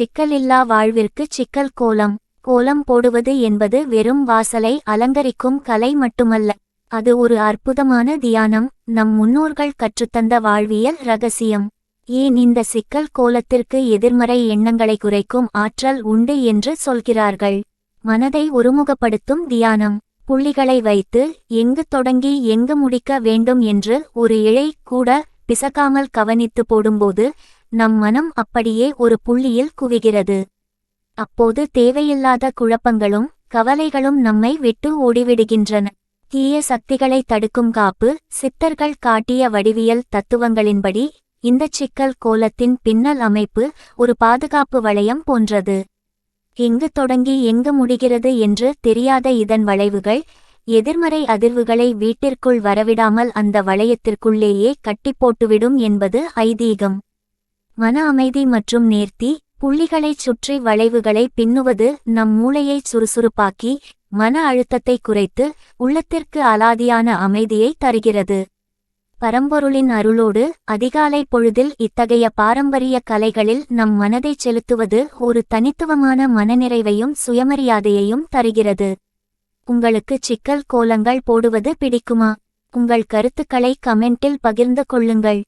சிக்கலில்லா வாழ்விற்கு சிக்கல் கோலம். கோலம் போடுவது என்பது வெறும் வாசலை அலங்கரிக்கும் கலை மட்டுமல்ல, அது ஒரு அற்புதமான தியானம், நம் முன்னோர்கள் கற்றுத்தந்த வாழ்வியல் ரகசியம். ஏன் இந்த சிக்கல் கோலத்திற்கு எதிர்மறை எண்ணங்களை குறைக்கும் ஆற்றல் உண்டு என்று சொல்கிறார்கள். மனதை ஒருமுகப்படுத்தும் தியானம். புள்ளிகளை வைத்து எங்கு தொடங்கி எங்கு முடிக்க வேண்டும் என்று ஒரு இழை கூட பிசகாமல் கவனித்து போடும்போது நம் மனம் அப்படியே ஒரு புள்ளியில் குவிகிறது. அப்போது தேவையில்லாத குழப்பங்களும் கவலைகளும் நம்மை விட்டு ஓடிவிடுகின்றன. தீய சக்திகளை தடுக்கும் காப்பு. சித்தர்கள் காட்டிய வடிவியல் தத்துவங்களின்படி இந்த சிக்கல் கோலத்தின் பின்னல் அமைப்பு ஒரு பாதுகாப்பு வளையம் போன்றது. எங்கு தொடங்கி எங்கு முடிகிறது என்று தெரியாத இதன் வளைவுகள் எதிர்மறை அதிர்வுகளை வீட்டிற்குள் வரவிடாமல் அந்த வளையத்திற்குள்ளேயே கட்டிப்போட்டுவிடும் என்பது ஐதீகம். மன அமைதி மற்றும் நேர்த்தி. புள்ளிகளைச் சுற்றி வளைவுகளை பின்னுவது நம் மூளையை சுறுசுறுப்பாக்கி மன அழுத்தத்தை குறைத்து உள்ளத்திற்கு அலாதியான அமைதியை தருகிறது. பரம்பொருளின் அருளோடு அதிகாலை பொழுதில் இத்தகைய பாரம்பரிய கலைகளில் நம் மனதைச் செலுத்துவது ஒரு தனித்துவமான மனநிறைவையும் சுயமரியாதையையும் தருகிறது. உங்களுக்கு சிக்கல் கோலங்கள் போடுவது பிடிக்குமா? உங்கள் கருத்துக்களை கமெண்டில் பகிர்ந்து கொள்ளுங்கள்.